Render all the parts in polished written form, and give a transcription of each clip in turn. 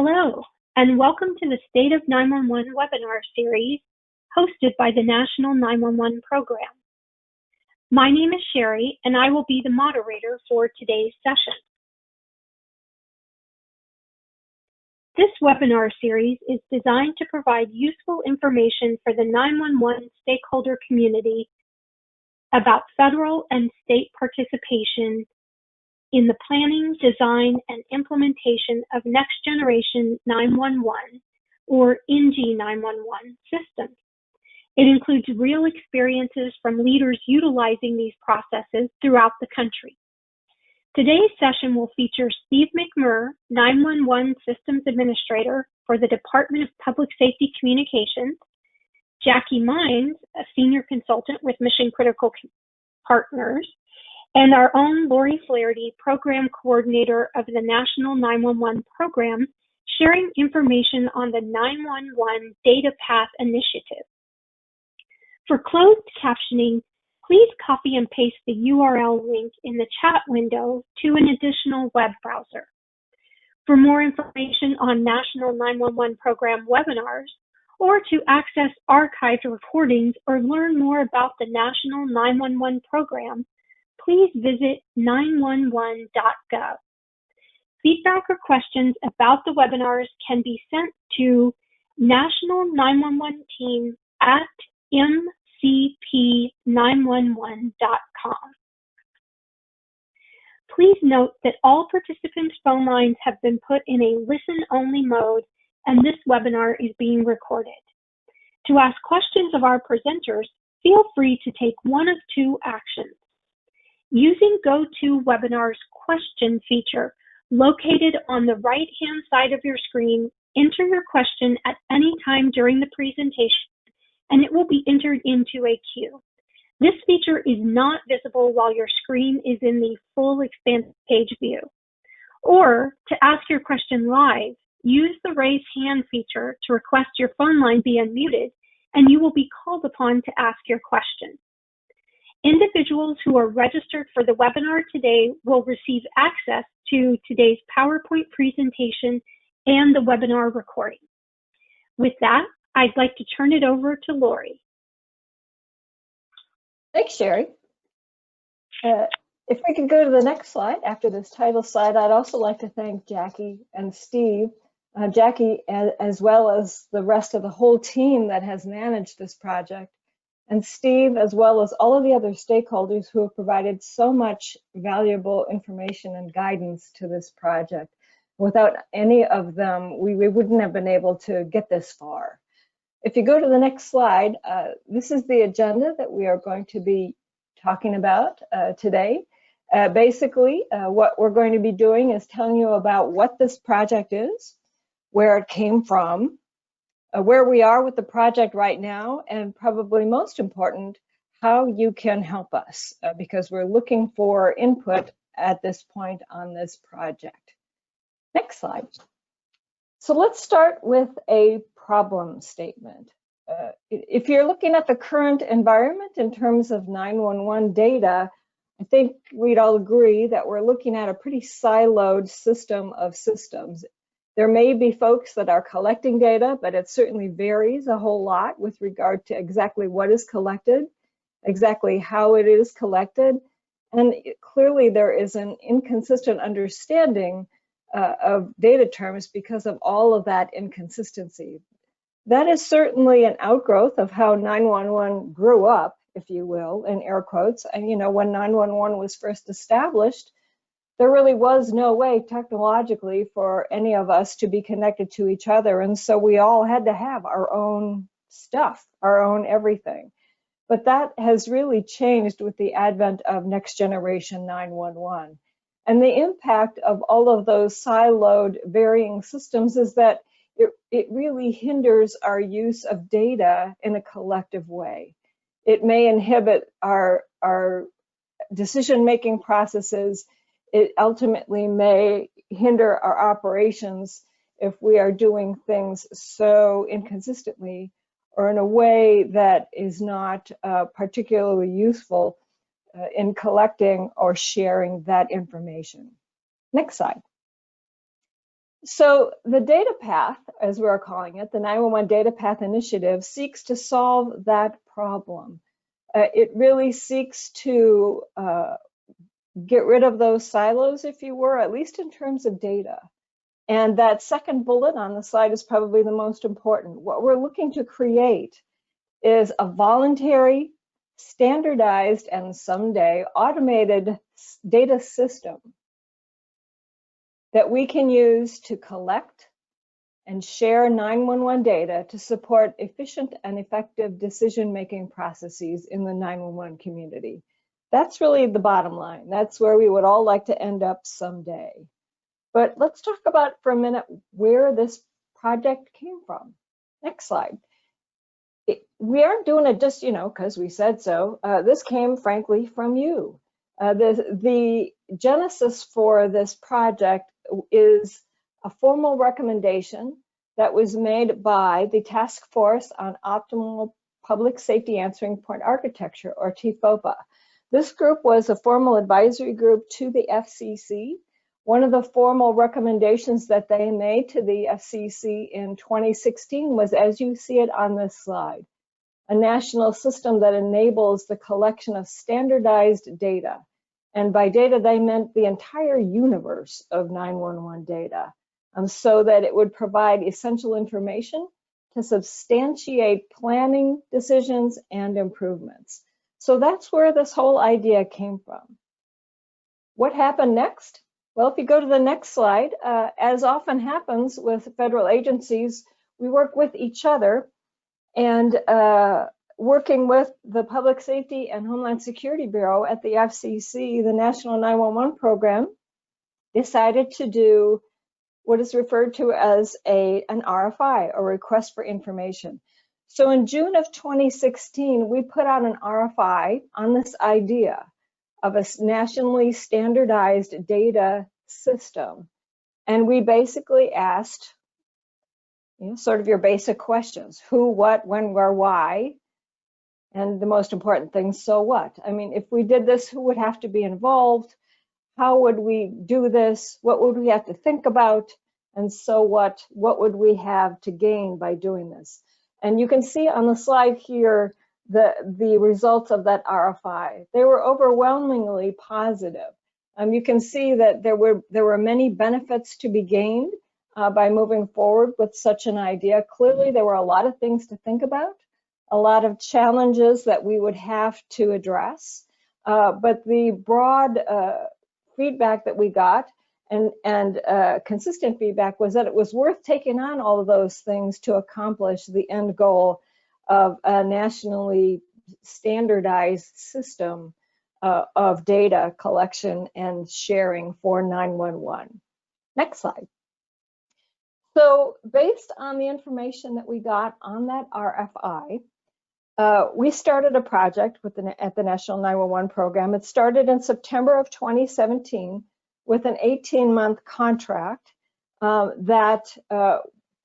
Hello, and welcome to the State of 911 webinar series hosted by the National 911 Program. My name is Sherry, and I will be the moderator for today's session. This webinar series is designed to provide useful information for the 911 stakeholder community about federal and state participation in the planning, design, and implementation of next generation 911 or NG 911 systems. It includes real experiences from leaders utilizing these processes throughout the country. Today's session will feature Steve McMurr, 911 Systems Administrator for the Department of Public Safety Communications, Jackie Mines, a Senior Consultant with Mission Critical Partners, and our own Lori Flaherty, Program Coordinator of the National 911 Program, sharing information on the 911 DataPath initiative. For closed captioning, please copy and paste the URL link in the chat window to an additional web browser. For more information on National 911 Program webinars, or to access archived recordings or learn more about the National 911 Program, please visit 911.gov. Feedback or questions about the webinars can be sent to National 911 Team at mcp911.com. Please note that all participants' phone lines have been put in a listen-only mode, and this webinar is being recorded. To ask questions of our presenters, feel free to take one of two actions. Using GoToWebinar's question feature located on the right-hand side of your screen, enter your question at any time during the presentation, and it will be entered into a queue. This feature is not visible while your screen is in the full expansive page view. Or, to ask your question live, use the raise hand feature to request your phone line be unmuted, and you will be called upon to ask your question. Individuals who are registered for the webinar today will receive access to today's PowerPoint presentation and the webinar recording. With that, I'd like to turn it over to Lori. Thanks, Sherry. If we could go to the next slide after this title slide, I'd also like to thank Jackie and Steve. Jackie, as well as the rest of the whole team that has managed this project, and Steve, as well as all of the other stakeholders who have provided so much valuable information and guidance to this project. Without any of them, we wouldn't have been able to get this far. If you go to the next slide, this is the agenda that we are going to be talking about today. Basically, what we're going to be doing is telling you about what this project is, where it came from, where we are with the project right now, and probably most important, how you can help us, because we're looking for input at this point on this project. Next slide. So let's start with a problem statement. If you're looking at the current environment in terms of 911 data, I think we'd all agree that we're looking at a pretty siloed system of systems. There may be folks that are collecting data, but it certainly varies a whole lot with regard to exactly what is collected, exactly how it is collected, and clearly there is an inconsistent understanding of data terms because of all of that inconsistency. That is certainly an outgrowth of how 911 grew up, if you will, in air quotes. And you know, when 911 was first established, there really was no way technologically for any of us to be connected to each other. And so we all had to have our own stuff, our own everything. But that has really changed with the advent of next generation 911. And the impact of all of those siloed varying systems is that it really hinders our use of data in a collective way. It may inhibit our decision-making processes. It ultimately may hinder our operations if we are doing things so inconsistently or in a way that is not particularly useful in collecting or sharing that information. Next slide. So the DataPath, as we're calling it, the 911 DataPath initiative, seeks to solve that problem. It really seeks to get rid of those silos, if you were, at least in terms of data. And that second bullet on the slide is probably the most important. What we're looking to create is a voluntary, standardized, and someday automated data system that we can use to collect and share 911 data to support efficient and effective decision-making processes in the 911 community. That's really the bottom line. That's where we would all like to end up someday. But let's talk about for a minute where this project came from. Next slide. We aren't doing it just, because we said so. This came, frankly, from you. The genesis for this project is a formal recommendation that was made by the Task Force on Optimal Public Safety Answering Point Architecture, or TFOPA. This group was a formal advisory group to the FCC. One of the formal recommendations that they made to the FCC in 2016 was, as you see it on this slide, a national system that enables the collection of standardized data. And by data, they meant the entire universe of 911 data, so that it would provide essential information to substantiate planning decisions and improvements. So that's where this whole idea came from. What happened next? Well, if you go to the next slide, as often happens with federal agencies, we work with each other, and working with the Public Safety and Homeland Security Bureau at the FCC, the National 911 Program decided to do what is referred to as an RFI, or request for information. So in June of 2016, we put out an RFI on this idea of a nationally standardized data system. And we basically asked, sort of your basic questions: who, what, when, where, why, and the most important thing, so what? I mean, if we did this, who would have to be involved? How would we do this? What would we have to think about? And so what would we have to gain by doing this? And you can see on the slide here the results of that RFI. They were overwhelmingly positive. You can see that there were many benefits to be gained by moving forward with such an idea. Clearly, there were a lot of things to think about, a lot of challenges that we would have to address. But the broad feedback that we got, and consistent feedback, was that it was worth taking on all of those things to accomplish the end goal of a nationally standardized system of data collection and sharing for 911. Next slide. So based on the information that we got on that RFI, we started a project at the National 911 Program. It started in September of 2017 with an 18-month contract that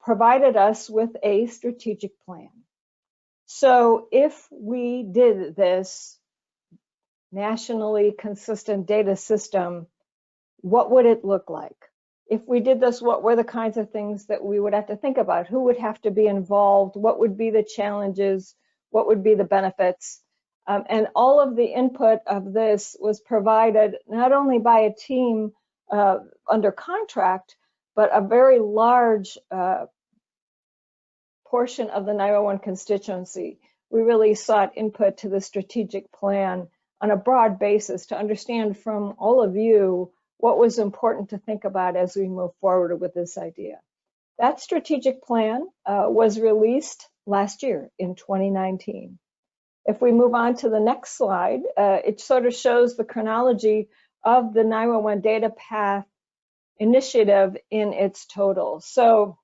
provided us with a strategic plan. So if we did this nationally consistent data system, what would it look like? If we did this, what were the kinds of things that we would have to think about? Who would have to be involved? What would be the challenges? What would be the benefits? And all of the input of this was provided not only by a team under contract, but a very large portion of the 911 constituency. We really sought input to the strategic plan on a broad basis to understand from all of you what was important to think about as we move forward with this idea. That strategic plan was released last year in 2019. If we move on to the next slide, it sort of shows the chronology of the 911 DataPath initiative in its total. So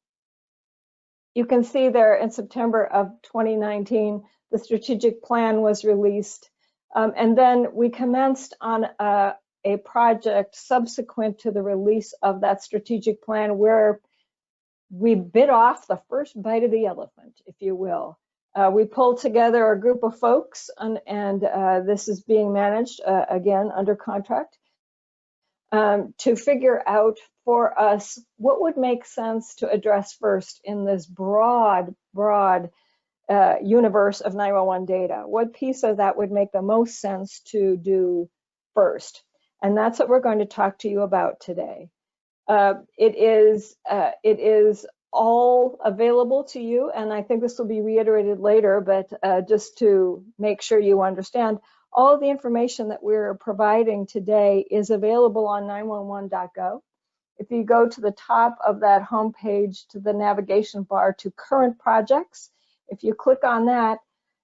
you can see there in September of 2019, the strategic plan was released. And then we commenced on a project subsequent to the release of that strategic plan, where we bit off the first bite of the elephant, if you will. We pulled together a group of folks, and this is being managed, again, under contract, to figure out for us what would make sense to address first in this broad universe of 911 data. What piece of that would make the most sense to do first? And that's what we're going to talk to you about today. It is all available to you, and I think this will be reiterated later, but just to make sure you understand, all of the information that we're providing today is available on 911.gov. If you go to the top of that homepage to the navigation bar to current projects, if you click on that,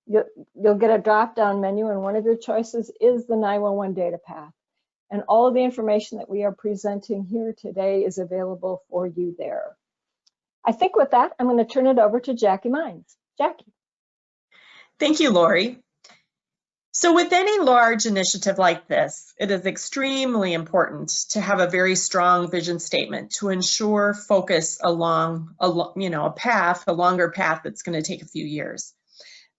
you'll get a drop-down menu, and one of your choices is the 911 DataPath. And all of the information that we are presenting here today is available for you there. I think with that, I'm going to turn it over to Jackie Mines. Jackie. Thank you, Lori. So with any large initiative like this, it is extremely important to have a very strong vision statement to ensure focus along a longer path that's going to take a few years.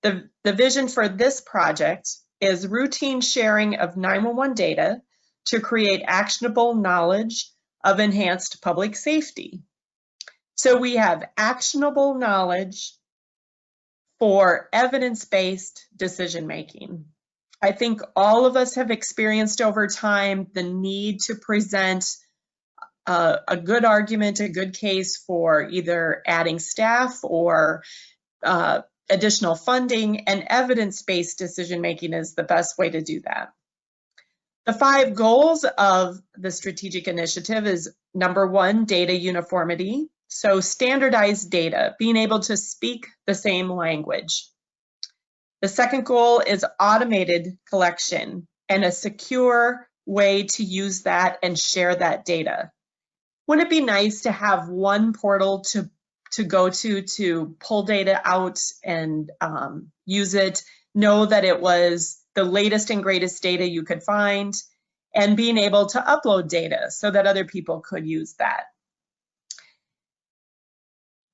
The vision for this project is routine sharing of 911 data to create actionable knowledge of enhanced public safety. So we have actionable knowledge for evidence-based decision-making. I think all of us have experienced over time the need to present a good argument, a good case for either adding staff or additional funding, and evidence-based decision-making is the best way to do that. The 5 goals of the strategic initiative is number 1, data uniformity. So standardized data, being able to speak the same language. The second goal is automated collection and a secure way to use that and share that data. Wouldn't it be nice to have one portal to go to pull data out and use it, know that it was the latest and greatest data you could find, and being able to upload data so that other people could use that.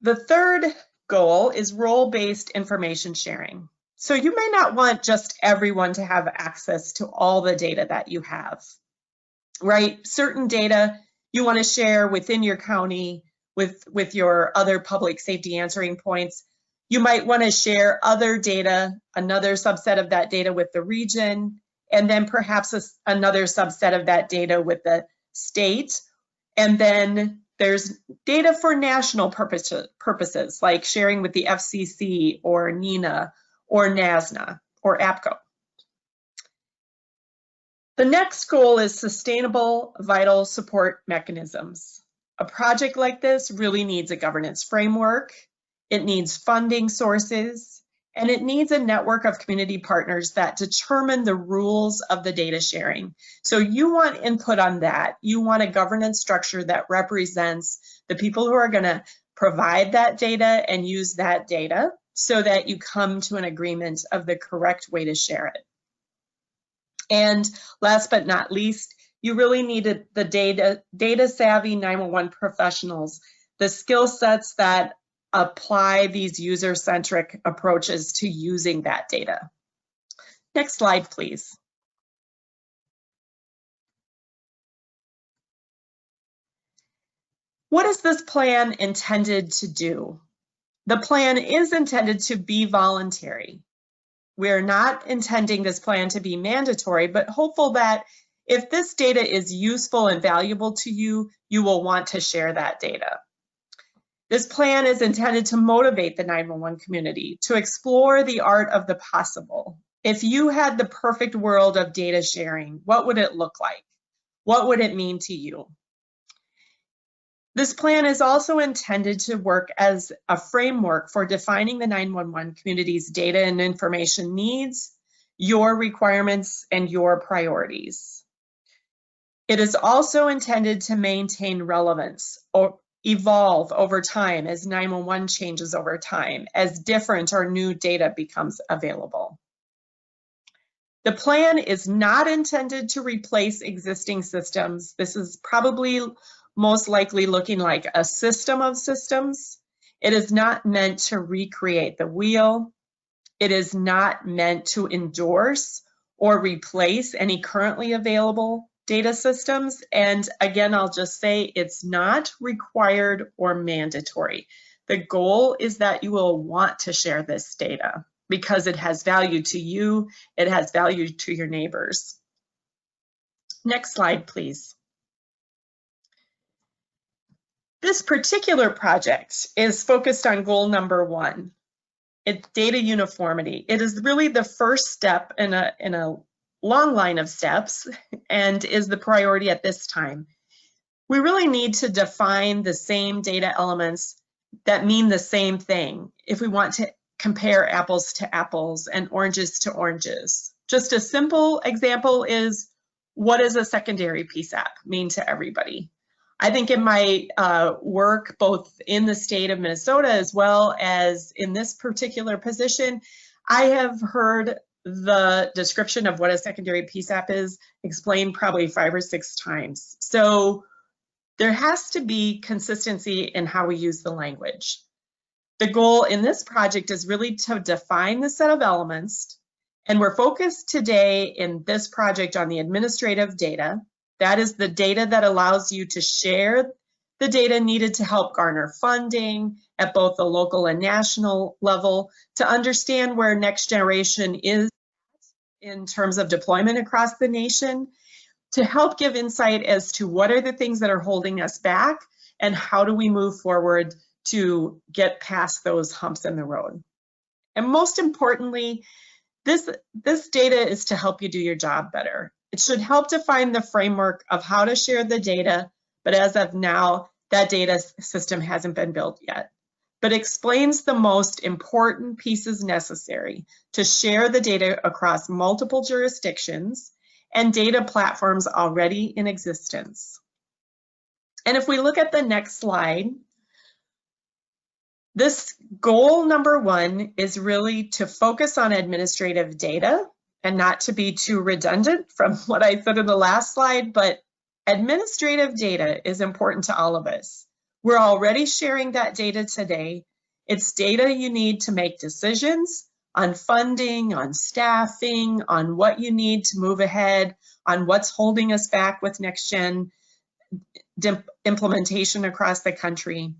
The third goal is role-based information sharing. So you may not want just everyone to have access to all the data that you have, right? Certain data you want to share within your county with your other public safety answering points. You might want to share other data, another subset of that data with the region, and then perhaps another subset of that data with the state. And then there's data for national purposes, like sharing with the FCC or NENA or NASNA or APCO. The next goal is sustainable vital support mechanisms. A project like this really needs a governance framework, it needs funding sources, and it needs a network of community partners that determine the rules of the data sharing. So you want input on that. You want a governance structure that represents the people who are going to provide that data and use that data so that you come to an agreement of the correct way to share it. And last but not least, you really needed the data savvy 911 professionals, the skill sets that apply these user-centric approaches to using that data. Next slide, please. What is this plan intended to do? The plan is intended to be voluntary. We're not intending this plan to be mandatory, but hopeful that if this data is useful and valuable to you, you will want to share that data. This plan is intended to motivate the 911 community to explore the art of the possible. If you had the perfect world of data sharing, what would it look like? What would it mean to you? This plan is also intended to work as a framework for defining the 911 community's data and information needs, your requirements, and your priorities. It is also intended to maintain relevance or evolve over time as 911 changes over time, as different or new data becomes available. The plan is not intended to replace existing systems. This is probably most likely looking like a system of systems. It is not meant to recreate the wheel. It is not meant to endorse or replace any currently available data systems. And again, I'll just say it's not required or mandatory. The goal is that you will want to share this data because it has value to you, it has value to your neighbors. Next slide, please. This particular project is focused on goal number 1. It's data uniformity. It is really the first step in a long line of steps and is the priority at this time. We really need to define the same data elements that mean the same thing if we want to compare apples to apples and oranges to oranges. Just a simple example is, what does a secondary PSAP mean to everybody? I think in my work, both in the state of Minnesota as well as in this particular position, I have heard the description of what a secondary PSAP is explained probably 5 or 6 times. So there has to be consistency in how we use the language. The goal in this project is really to define the set of elements, and we're focused today in this project on the administrative data. That is the data that allows you to share the data needed to help garner funding at both the local and national level, to understand where next generation is in terms of deployment across the nation, to help give insight as to what are the things that are holding us back and how do we move forward to get past those humps in the road. And most importantly, this data is to help you do your job better. It should help define the framework of how to share the data, but as of now, that data system hasn't been built yet. But explains the most important pieces necessary to share the data across multiple jurisdictions and data platforms already in existence. And if we look at the next slide, this goal number 1 is really to focus on administrative data and not to be too redundant from what I said in the last slide, but administrative data is important to all of us. We're already sharing that data today. It's data you need to make decisions on funding, on staffing, on what you need to move ahead, on what's holding us back with next gen implementation across the country.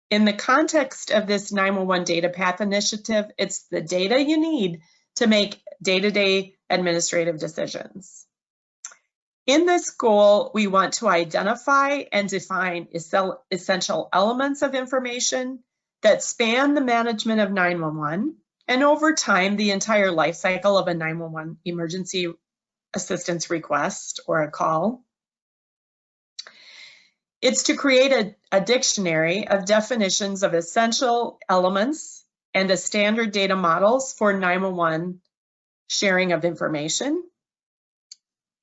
In the context of this 911 DataPath initiative, it's the data you need to make day-to-day administrative decisions. In this goal, we want to identify and define essential elements of information that span the management of 911 and over time, the entire life cycle of a 911 emergency assistance request or a call. It's to create a dictionary of definitions of essential elements and a standard data models for 911 sharing of information.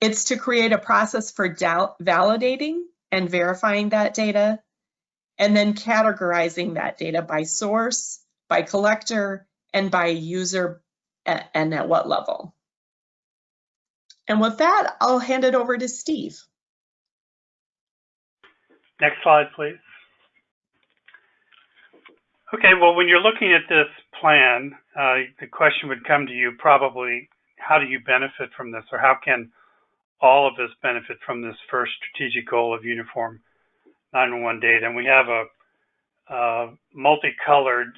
It's to create a process for validating and verifying that data, and then categorizing that data by source, by collector, and by user, and at what level. And with that, I'll hand it over to Steve. Next slide, please. Okay, well, when you're looking at this plan, the question would come to you probably, how do you benefit from this, or how can all of us benefit from this first strategic goal of uniform 911 data? And we have a multicolored,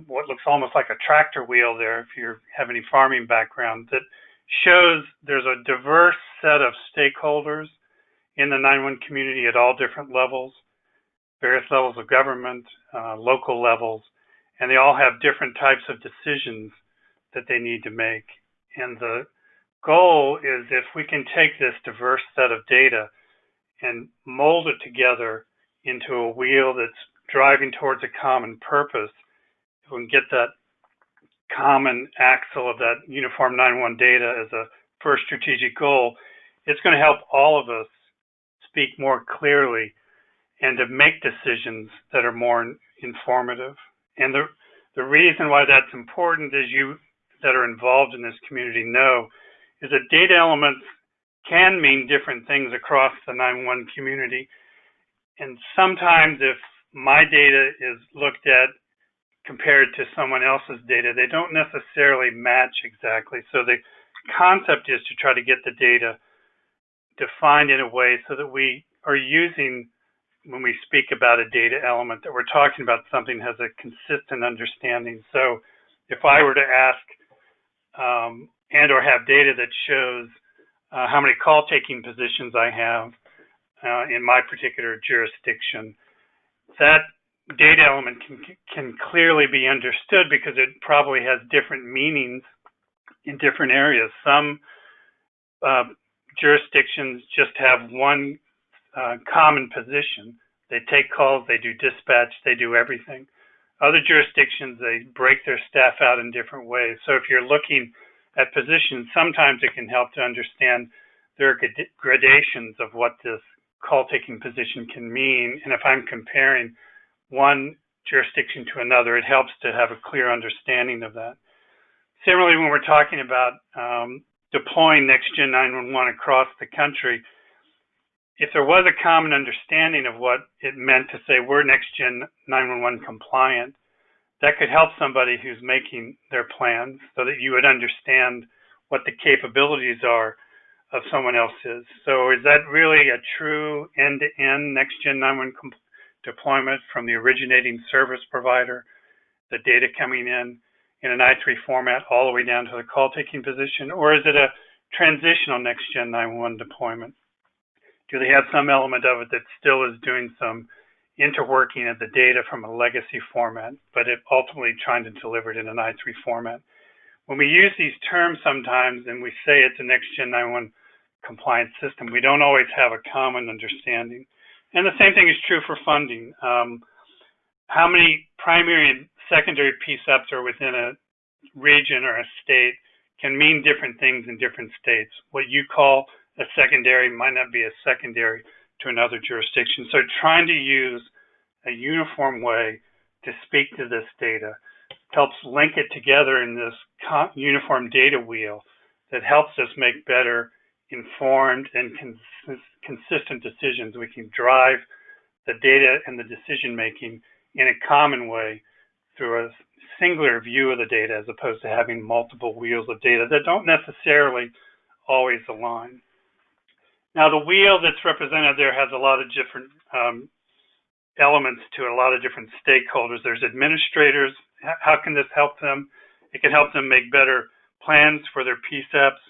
what looks almost like a tractor wheel there, if you have any farming background, that shows there's a diverse set of stakeholders in the 911 community at all different levels, various levels of government, local levels, and they all have different types of decisions that they need to make. And the goal is, if we can take this diverse set of data and mold it together into a wheel that's driving towards a common purpose, if we can get that common axle of that uniform 911 data as a first strategic goal, it's going to help all of us speak more clearly and to make decisions that are more informative. And the reason why that's important, is you that are involved in this community know, is that data elements can mean different things across the 911 community. And sometimes if my data is looked at compared to someone else's data, they don't necessarily match exactly. So the concept is to try to get the data defined in a way so that we are using, when we speak about a data element, that we're talking about something that has a consistent understanding. So if I were to ask and or have data that shows how many call taking positions I have in my particular jurisdiction, that data element can clearly be understood because it probably has different meanings in different areas. Some jurisdictions just have one common position. They take calls, they do dispatch, they do everything. Other jurisdictions, they break their staff out in different ways. So if you're looking at positions, sometimes it can help to understand there are gradations of what this call-taking position can mean. And if I'm comparing one jurisdiction to another, it helps to have a clear understanding of that. Similarly, when we're talking about deploying Next-Gen 911 across the country, if there was a common understanding of what it meant to say we're Next-Gen 911 compliant, that could help somebody who's making their plans so that you would understand what the capabilities are of someone else's. So is that really a true end-to-end Next-Gen 911 deployment from the originating service provider, the data coming in an I3 format all the way down to the call-taking position, or is it a transitional Next-Gen 911 deployment? Do they have some element of it that still is doing some interworking of the data from a legacy format, but it ultimately trying to deliver it in an I3 format? When we use these terms sometimes and we say it's a Next-Gen 911 compliance system, we don't always have a common understanding. And the same thing is true for funding. How many primary and secondary PSAPs are within a region or a state can mean different things in different states. What you call a secondary might not be a secondary to another jurisdiction. So trying to use a uniform way to speak to this data helps link it together in this uniform data wheel that helps us make better informed and consistent decisions. We can drive the data and the decision making in a common way through a singular view of the data as opposed to having multiple wheels of data that don't necessarily always align. Now, the wheel that's represented there has a lot of different elements to it, a lot of different stakeholders. There's administrators. How can this help them? It can help them make better plans for their PSAPs.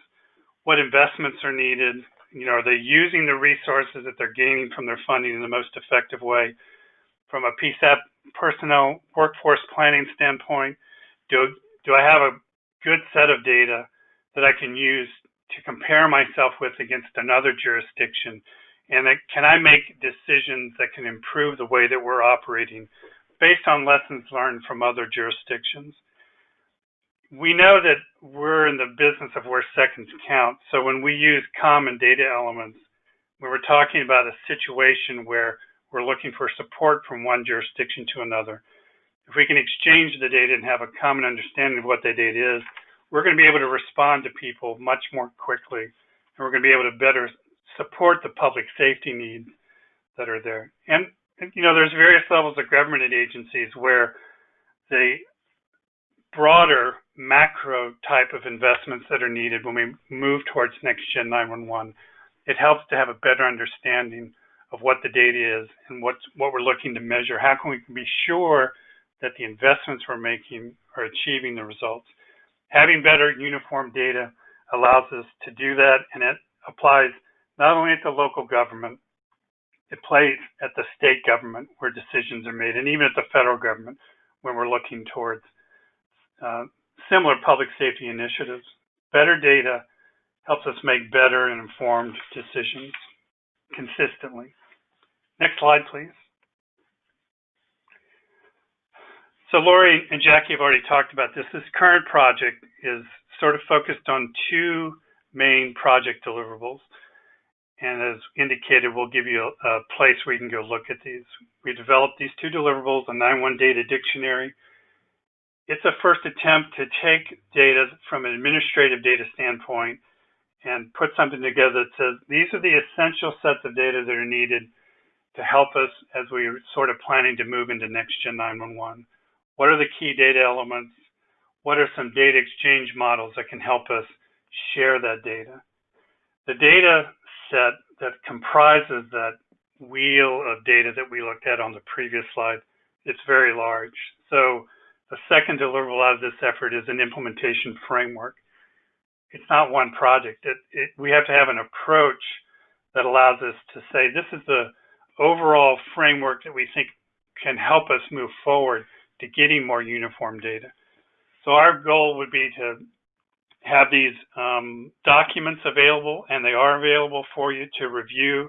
What investments are needed? Are they using the resources that they're gaining from their funding in the most effective way? From a PSAP personnel workforce planning standpoint, do I have a good set of data that I can use to compare myself with against another jurisdiction? And can I make decisions that can improve the way that we're operating based on lessons learned from other jurisdictions? We know that we're in the business of where seconds count. So when we use common data elements, we were talking about a situation where we're looking for support from one jurisdiction to another. If we can exchange the data and have a common understanding of what that data is, we're going to be able to respond to people much more quickly, and we're going to be able to better support the public safety needs that are there. And there's various levels of government agencies where the broader macro type of investments that are needed when we move towards Next-Gen 911, it helps to have a better understanding of what the data is and what we're looking to measure. How can we be sure that the investments we're making are achieving the results? Having better uniform data allows us to do that, and it applies not only at the local government, it plays at the state government where decisions are made, and even at the federal government when we're looking towards similar public safety initiatives. Better data helps us make better and informed decisions consistently. Next slide, please. So Lori and Jackie have already talked about this. This current project is sort of focused on two main project deliverables. And as indicated, we'll give you a place where you can go look at these. We developed these two deliverables, a 911 data dictionary. It's a first attempt to take data from an administrative data standpoint and put something together that says these are the essential sets of data that are needed to help us as we're sort of planning to move into Next-Gen 911. What are the key data elements? What are some data exchange models that can help us share that data? The data set that comprises that wheel of data that we looked at on the previous slide, it's very large. So the second deliverable out of this effort is an implementation framework. It's not one project. We have to have an approach that allows us to say, this is the overall framework that we think can help us move forward to getting more uniform data. So our goal would be to have these documents available, and they are available for you to review.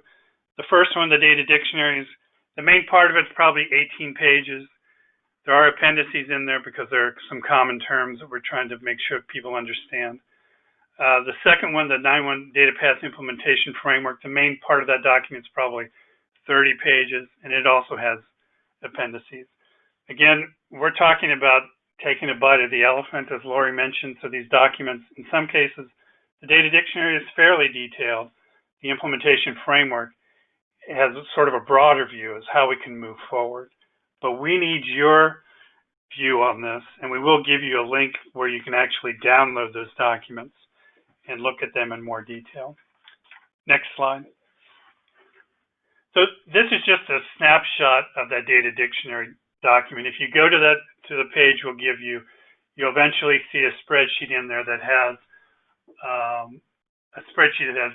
The first one, the data dictionaries, the main part of it's probably 18 pages. There are appendices in there because there are some common terms that we're trying to make sure people understand. The second one, the 9-1 DataPath implementation framework, the main part of that document is probably 30 pages, and it also has appendices. Again, we're talking about taking a bite of the elephant, as Lori mentioned. So these documents, in some cases, the data dictionary is fairly detailed. The implementation framework has sort of a broader view as how we can move forward. But we need your view on this, and we will give you a link where you can actually download those documents and look at them in more detail. Next slide. So this is just a snapshot of that data dictionary document. If you go to the page we'll give you, you'll eventually see a spreadsheet in there that has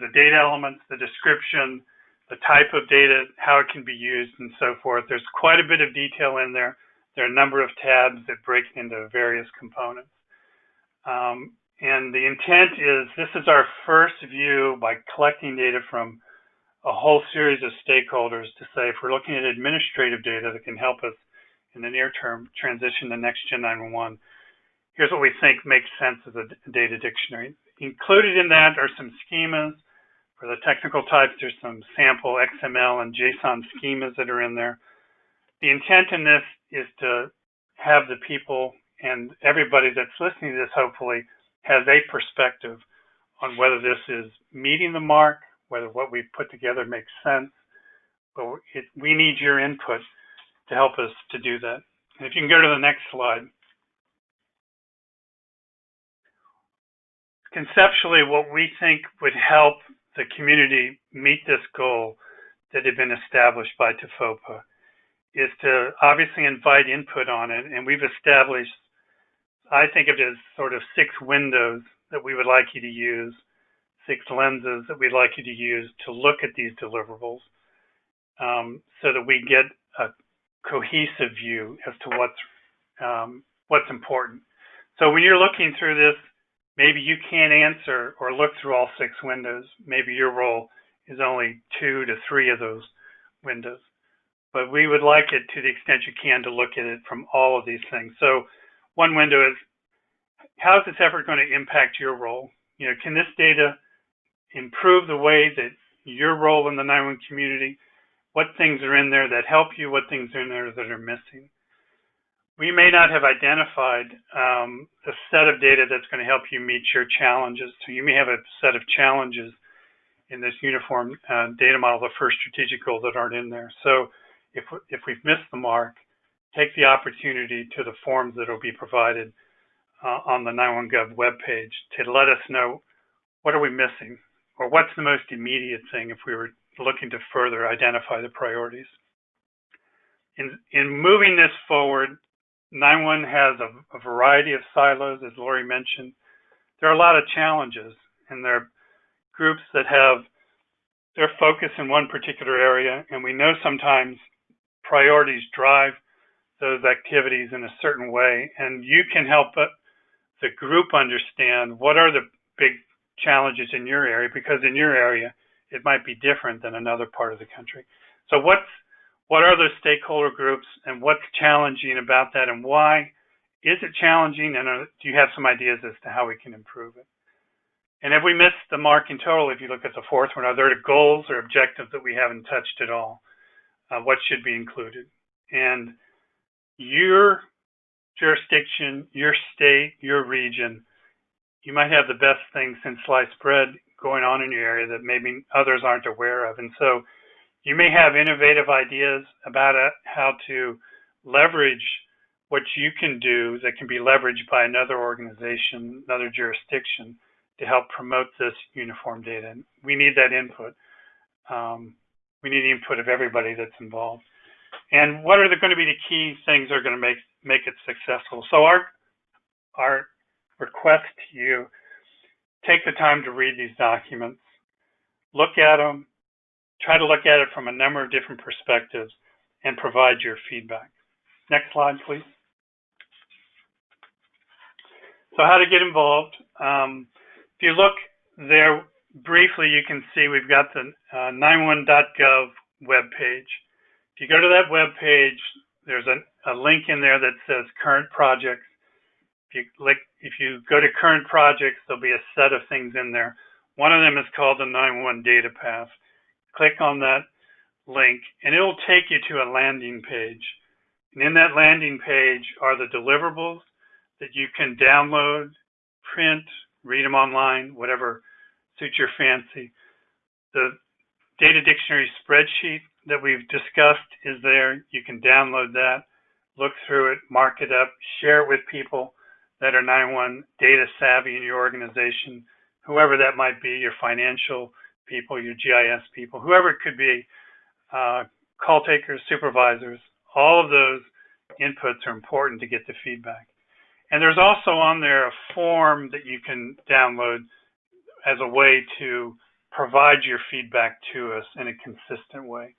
the data elements, the description, the type of data, how it can be used, and so forth. There's quite a bit of detail in there. There are a number of tabs that break into various components. And the intent is, this is our first view by collecting data from a whole series of stakeholders to say, if we're looking at administrative data that can help us in the near term transition to next gen 911, here's what we think makes sense as a data dictionary. Included in that are some schemas. For the technical types, there's some sample XML and JSON schemas that are in there. The intent in this is to have the people and everybody that's listening to this hopefully has a perspective on whether this is meeting the mark, whether what we've put together makes sense. But we need your input to help us to do that. And if you can go to the next slide. Conceptually, what we think would help the community meet this goal that had been established by TFOPA is to obviously invite input on it. And we've established, I think of it as sort of 6 windows that we would like you to use, 6 lenses that we'd like you to use to look at these deliverables so that we get a cohesive view as to what's important. So when you're looking through this, maybe you can't answer or look through all 6 windows. Maybe your role is only 2 to 3 of those windows. But we would like it, to the extent you can, to look at it from all of these things. So one window is, how is this effort going to impact your role? You know, can this data improve the way that your role in the 911 community? What things are in there that help you? What things are in there that are missing? We may not have identified a set of data that's going to help you meet your challenges. So you may have a set of challenges in this uniform data model, the first strategic goal, that aren't in there. So if we've missed the mark, take the opportunity to the forms that will be provided on the 911 Gov webpage to let us know, what are we missing? Or what's the most immediate thing if we were looking to further identify the priorities? In moving this forward, 911 has a variety of silos, as Lori mentioned. There are a lot of challenges, and there are groups that have their focus in one particular area, and we know sometimes priorities drive those activities in a certain way, and you can help the group understand what are the big challenges in your area, because in your area it might be different than another part of the country. So what are those stakeholder groups, and what's challenging about that, and why is it challenging, and do you have some ideas as to how we can improve it? And have we missed the mark in total? If you look at the 4th one, are there goals or objectives that we haven't touched at all? What should be included? And your jurisdiction, your state, your region, you might have the best thing since sliced bread going on in your area that maybe others aren't aware of. And so you may have innovative ideas about how to leverage what you can do that can be leveraged by another organization, another jurisdiction, to help promote this uniform data. And we need that input. We need the input of everybody that's involved. And what are going to be the key things that are going to make it successful? So our request to you, take the time to read these documents, look at them, try to look at it from a number of different perspectives, and provide your feedback. Next slide, please. So how to get involved. If you look there briefly, you can see we've got the 911.gov webpage. If you go to that webpage, there's a link in there that says current projects. If you go to current projects, there'll be a set of things in there. One of them is called the 911 DataPath. Click on that link, and it'll take you to a landing page. And in that landing page are the deliverables that you can download, print, read them online, whatever suits your fancy. The data dictionary spreadsheet that we've discussed is there. You can download that, look through it, mark it up, share it with people that are 911 data savvy in your organization, whoever that might be, your financial people, your GIS people, whoever it could be, call takers, supervisors. All of those inputs are important to get the feedback. And there's also on there a form that you can download as a way to provide your feedback to us in a consistent way.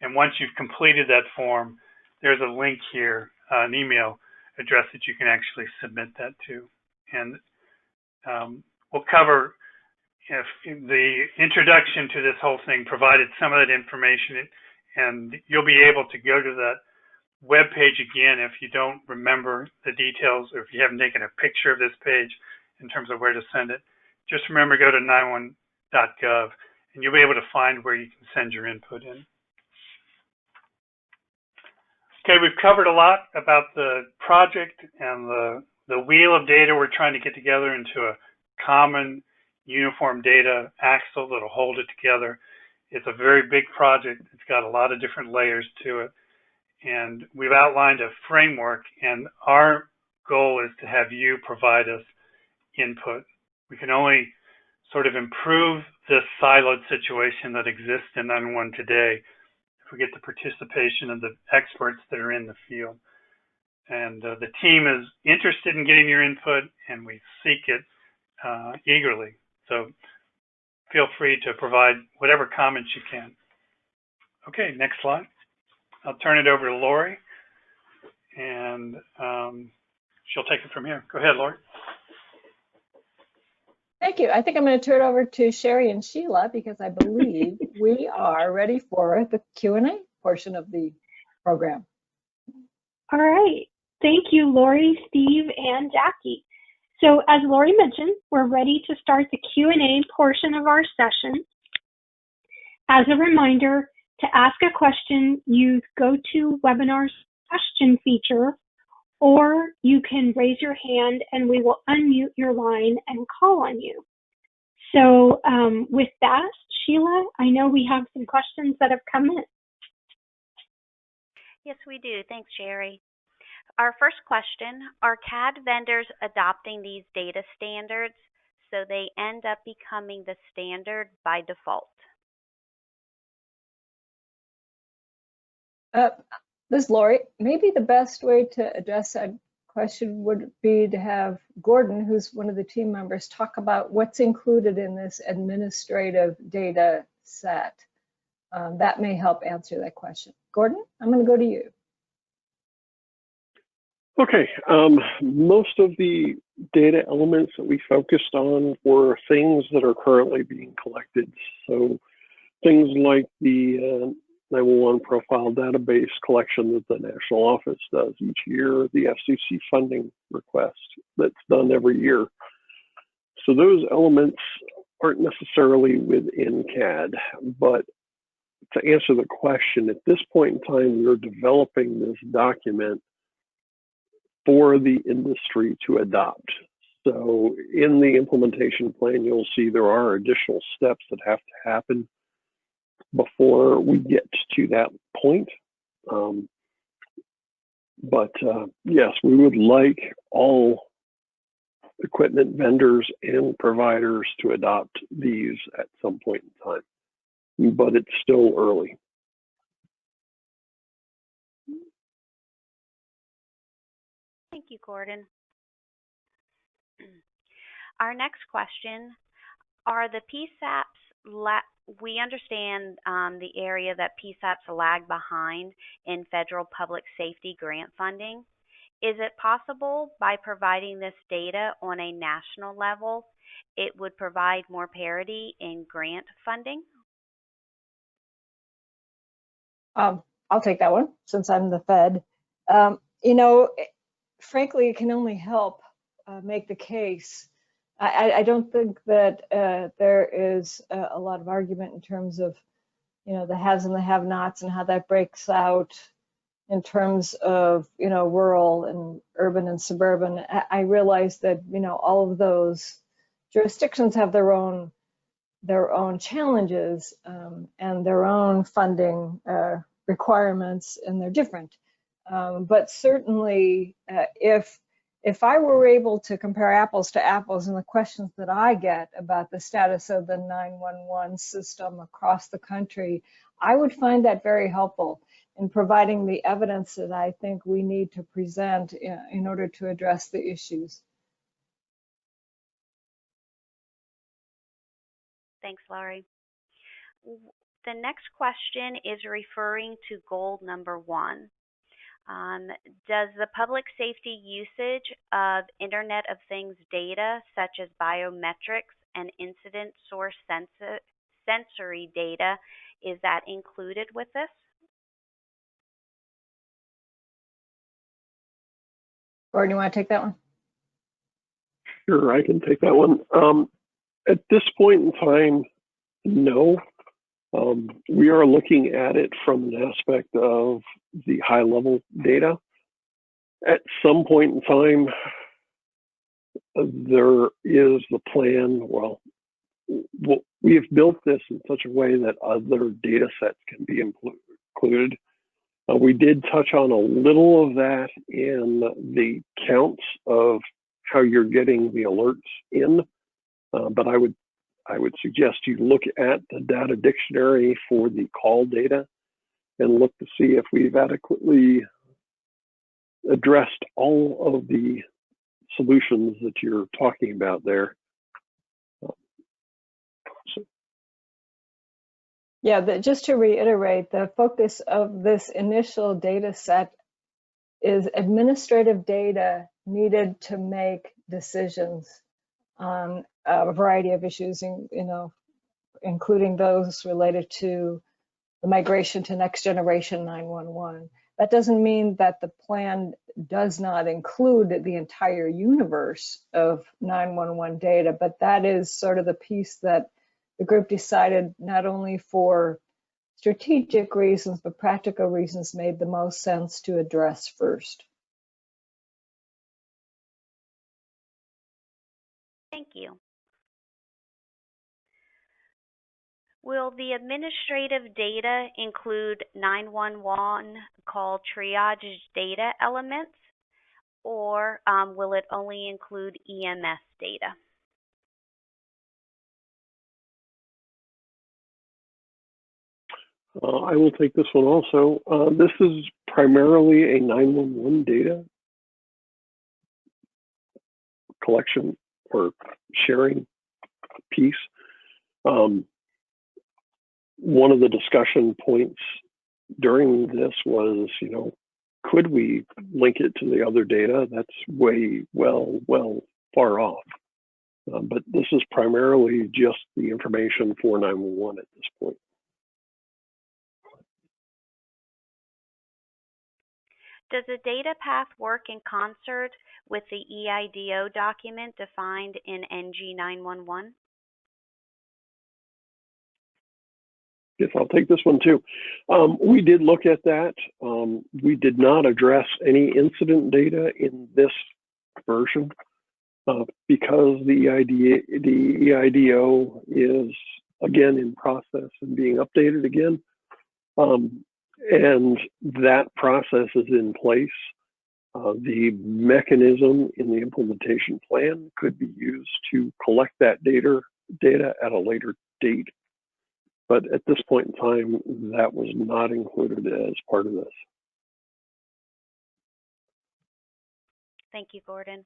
And once you've completed that form, there's a link here, an email address that you can actually submit that to. And we'll cover the introduction to this whole thing, provided some of that information, and you'll be able to go to that web page again if you don't remember the details, or if you haven't taken a picture of this page in terms of where to send it. Just remember, go to 911.gov, and you'll be able to find where you can send your input in. Okay, we've covered a lot about the project and the wheel of data we're trying to get together into a common uniform data axle that'll hold it together. It's a very big project. It's got a lot of different layers to it. And we've outlined a framework, and our goal is to have you provide us input. We can only sort of improve this siloed situation that exists in 911 today if we get the participation of the experts that are in the field. And the team is interested in getting your input, and we seek it eagerly. So feel free to provide whatever comments you can. Okay, next slide. I'll turn it over to Lori, and she'll take it from here. Go ahead, Lori. Thank you. I think I'm going to turn it over to Sherry and Sheila, because I believe we are ready for the Q&A portion of the program. All right. Thank you, Lori, Steve, and Jackie. So as Lori mentioned, we're ready to start the Q&A portion of our session. As a reminder, to ask a question, use GoToWebinar's question feature, or you can raise your hand and we will unmute your line and call on you. So with that, Sheila, I know we have some questions that have come in. Yes, we do. Thanks, Sherry. Our first question, are CAD vendors adopting these data standards so they end up becoming the standard by default? This is Lori. Maybe the best way to address that question would be to have Gordon, who's one of the team members, talk about what's included in this administrative data set. That may help answer that question. Gordon, I'm going to go to you. Okay, most of the data elements that we focused on were things that are currently being collected. So things like the 911 profile database collection that the national office does each year, the FCC funding request that's done every year. So those elements aren't necessarily within CAD, but to answer the question, at this point in time, we're developing this document for the industry to adopt. So in the implementation plan, you'll see there are additional steps that have to happen before we get to that point. Yes, we would like all equipment vendors and providers to adopt these at some point in time. but it's still early. Thank you, Gordon. Our next question, are the PSAPs, we understand the area that PSAPs lag behind in federal public safety grant funding. Is it possible by providing this data on a national level, it would provide more parity in grant funding? I'll take that one since I'm the Fed. Frankly, it can only help make the case. I don't think that there is a lot of argument in terms of, the haves and the have-nots and how that breaks out in terms of, rural and urban and suburban. I realize that, all of those jurisdictions have their own challenges and their own funding requirements, and they're different. But certainly, if I were able to compare apples to apples in the questions that I get about the status of the 911 system across the country, I would find that very helpful in providing the evidence that I think we need to present in order to address the issues. Thanks, Laurie. The next question is referring to goal number 1. Does the public safety usage of Internet of Things data, such as biometrics and incident source sensory data, is that included with this? Gordon, you want to take that one? Sure, I can take that one. At this point in time, no. We are looking at it from an aspect of the high-level data. At some point in time, there is the plan, well, we have built this in such a way that other data sets can be included. We did touch on a little of that in the counts of how you're getting the alerts in, but I would suggest you look at the data dictionary for the call data and look to see if we've adequately addressed all of the solutions that you're talking about there. Yeah, just to reiterate, the focus of this initial data set is administrative data needed to make decisions on a variety of issues, including those related to the migration to next generation 911. That doesn't mean that the plan does not include the entire universe of 911 data, but that is sort of the piece that the group decided not only for strategic reasons, but practical reasons made the most sense to address first. Thank you. Will the administrative data include 911 call triage data elements, or will it only include EMS data? I will take this one also. This is primarily a 911 data collection or sharing piece. One of the discussion points during this was, could we link it to the other data? That's way, well far off. But this is primarily just the information for 911 at this point. Does the DataPath work in concert with the EIDO document defined in NG 911? Yes, I'll take this one too. We did look at that. We did not address any incident data in this version because the EIDO is again in process and being updated again. And that process is in place. The mechanism in the implementation plan could be used to collect that data at a later date. But at this point in time, that was not included as part of this. Thank you, Gordon.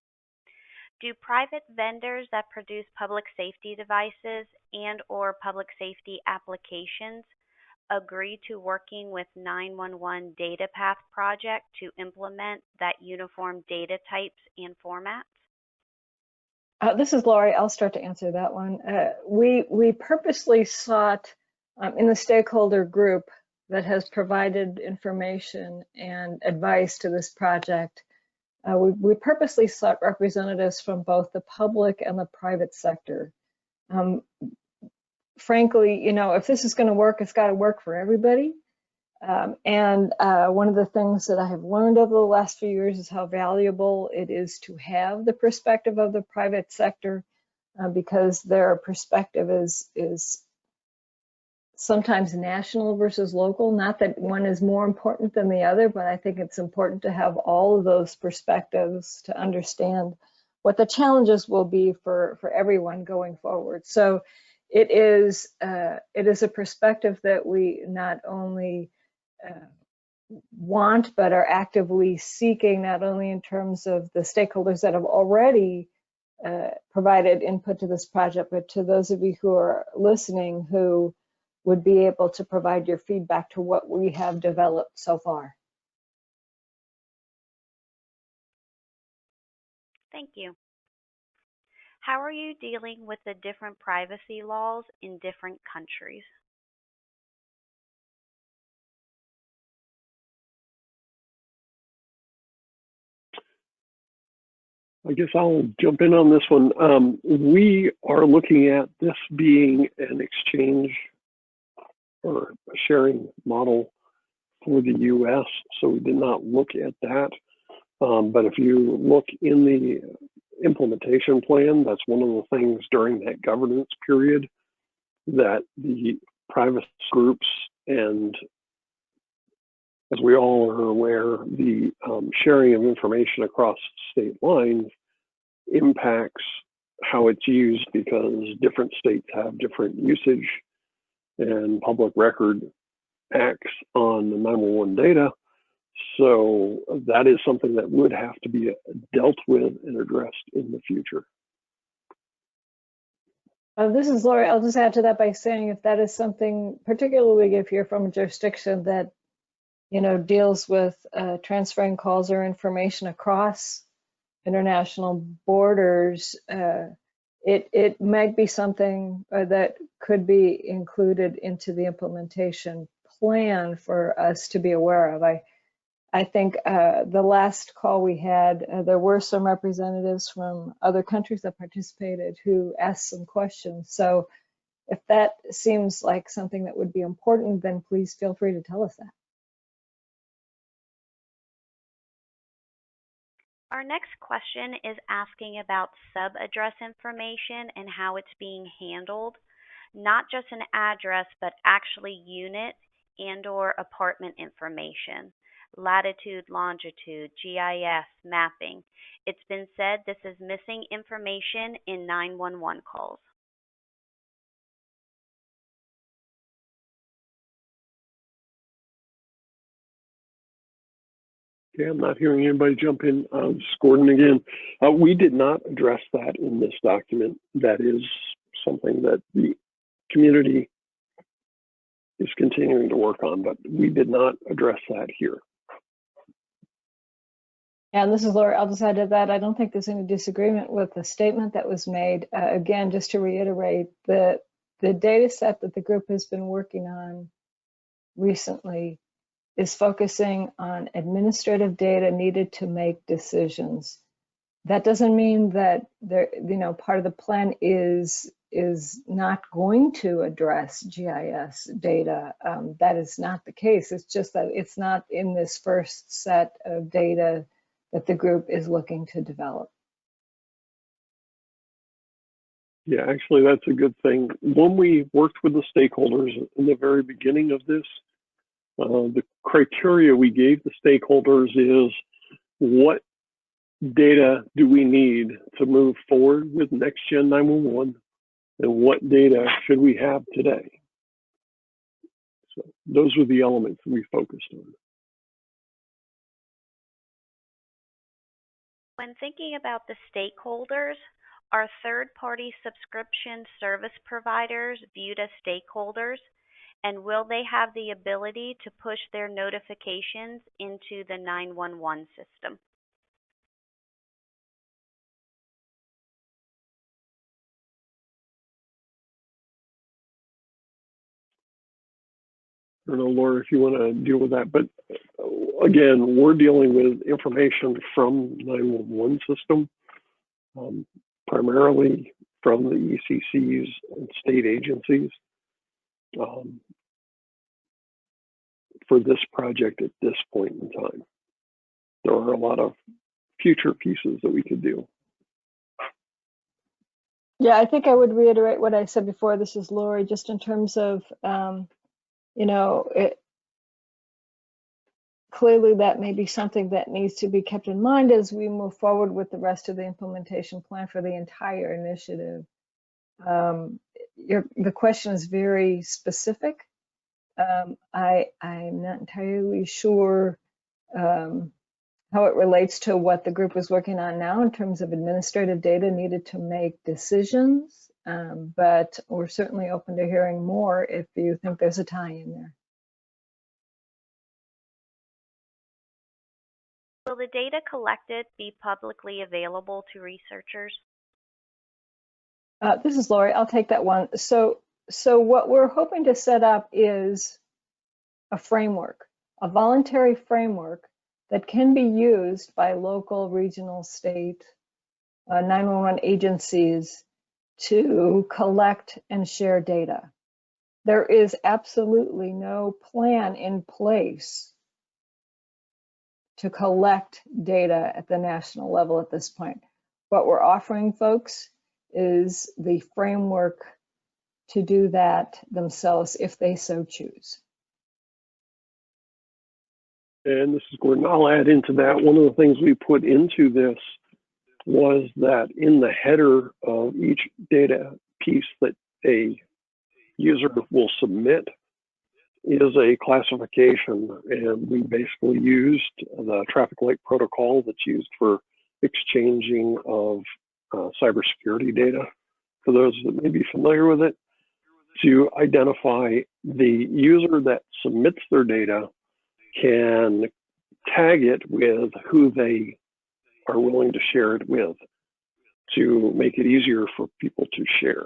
Do private vendors that produce public safety devices and/or public safety applications agree to working with 911 DataPath project to implement that uniform data types and formats? This is Lori. I'll start to answer that one. We purposely sought in the stakeholder group that has provided information and advice to this project. We purposely sought representatives from both the public and the private sector. Frankly, you know, if this is going to work, it's got to work for everybody. One of the things that I have learned over the last few years is how valuable it is to have the perspective of the private sector, because their perspective is sometimes national versus local. Not that one is more important than the other, but I think it's important to have all of those perspectives to understand what the challenges will be for everyone going forward. So it is a perspective that we not only want, but are actively seeking, not only in terms of the stakeholders that have already provided input to this project, but to those of you who are listening who would be able to provide your feedback to what we have developed so far. Thank you. How are you dealing with the different privacy laws in different countries? I guess I'll jump in on this one. We are looking at this being an exchange or a sharing model for the US, so we did not look at that. But if you look in the implementation plan, that's one of the things during that governance period that the private groups, and as we all are aware, the sharing of information across state lines impacts how it's used, because different states have different usage and public record acts on the 911 data. So that is something that would have to be dealt with and addressed in the future. This is Lori. I'll just add to that by saying, if that is something, particularly if you're from a jurisdiction that, you know, deals with transferring calls or information across international borders, it might be something that could be included into the implementation plan for us to be aware of. I think the last call we had, there were some representatives from other countries that participated who asked some questions. So if that seems like something that would be important, then please feel free to tell us that. Our next question is asking about sub-address information and how it's being handled. Not just an address, but actually unit and/or apartment information. Latitude, longitude, GIS, mapping. It's been said this is missing information in 911 calls. Okay, I'm not hearing anybody jump in. Gordon again. We did not address that in this document. That is something that the community is continuing to work on, but we did not address that here. And this is Laura. I'll just add to that. I don't think there's any disagreement with the statement that was made. Again, just to reiterate, the data set that the group has been working on recently is focusing on administrative data needed to make decisions. That doesn't mean that part of the plan is not going to address GIS data. That is not the case. It's just that it's not in this first set of data that the group is looking to develop. Yeah, actually, that's a good thing. When we worked with the stakeholders in the very beginning of this, the criteria we gave the stakeholders is, what data do we need to move forward with Next Gen 911, and what data should we have today? So those were the elements we focused on. When thinking about the stakeholders, are third-party subscription service providers viewed as stakeholders? And will they have the ability to push their notifications into the 911 system? I don't know, Laura, if you want to deal with that, but again, we're dealing with information from 911 system, primarily from the ECCs and state agencies for this project at this point in time. There are a lot of future pieces that we could do. Yeah, I think I would reiterate what I said before. This is Lori, just in terms of, you know, clearly that may be something that needs to be kept in mind as we move forward with the rest of the implementation plan for the entire initiative. The question is very specific. I'm not entirely sure how it relates to what the group is working on now in terms of administrative data needed to make decisions, but we're certainly open to hearing more if you think there's a tie in there. Will the data collected be publicly available to researchers? This is Lori, I'll take that one. So what we're hoping to set up is a framework, a voluntary framework that can be used by local, regional, state, 911 agencies to collect and share data. There is absolutely no plan in place to collect data at the national level at this point. What we're offering folks is the framework to do that themselves if they so choose. And this is Gordon. I'll add into that. One of the things we put into this was that in the header of each data piece that a user will submit is a classification. And we basically used the traffic light protocol that's used for exchanging of cybersecurity data, for those that may be familiar with it, to identify the user that submits their data can tag it with who they are willing to share it with to make it easier for people to share.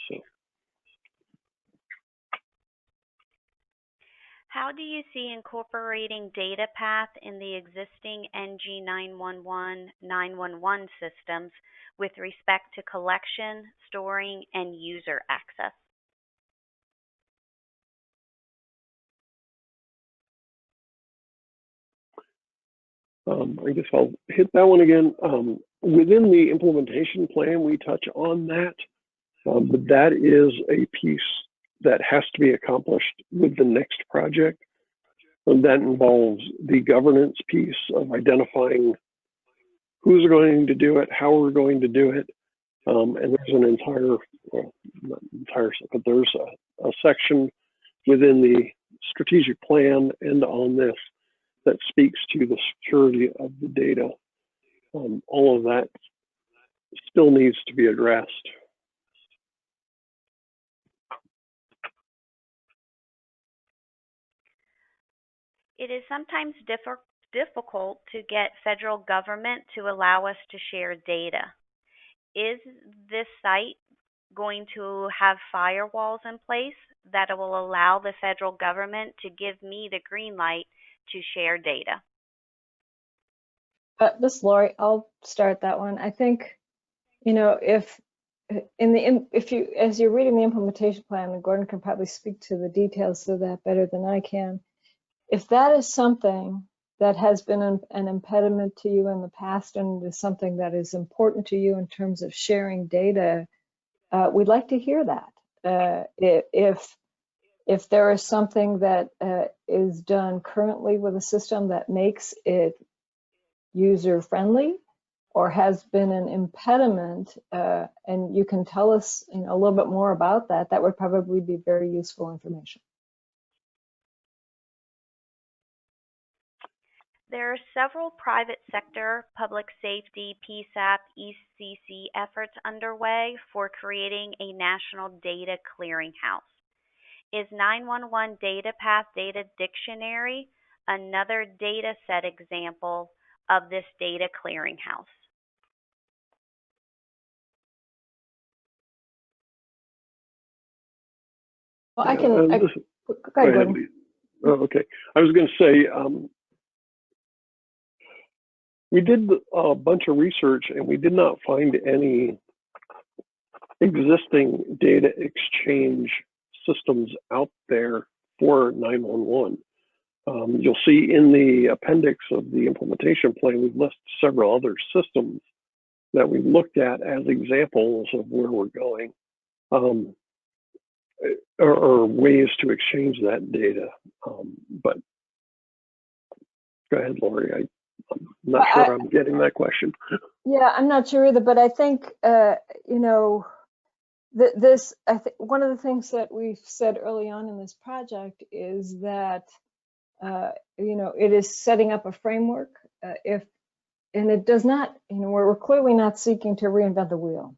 So, how do you see incorporating DataPath in the existing NG 911 systems with respect to collection, storing, and user access? I guess I'll hit that one again. Within the implementation plan, we touch on that, but that is a piece that has to be accomplished with the next project. And that involves the governance piece of identifying who's going to do it, how we're going to do it. And there's an entire, well, not entire, but there's a section within the strategic plan and on this that speaks to the security of the data. All of that still needs to be addressed. It is sometimes difficult to get federal government to allow us to share data. Is this site going to have firewalls in place that will allow the federal government to give me the green light to share data? This is Lori, I'll start that one. I think, you know, if you, as you're reading the implementation plan, and Gordon can probably speak to the details of that better than I can. If that is something that has been an impediment to you in the past and is something that is important to you in terms of sharing data, we'd like to hear that. If there is something that is done currently with a system that makes it user-friendly or has been an impediment, and you can tell us, you know, a little bit more about that, that would probably be very useful information. There are several private sector, public safety, PSAP, ECC efforts underway for creating a national data clearinghouse. Is 911 DataPath Data Dictionary another data set example of this data clearinghouse? Well, I can. Go ahead, Gordon. Okay. I was going to say, we did a bunch of research and we did not find any existing data exchange systems out there for 911. You'll see in the appendix of the implementation plan, we've listed several other systems that we looked at as examples of where we're going, or ways to exchange that data. But go ahead, Lori. I'm not sure I'm getting that question. Yeah, I'm not sure either, but I think, you know, I think one of the things that we've said early on in this project is that, you know, it is setting up a framework. And it does not, you know, we're clearly not seeking to reinvent the wheel.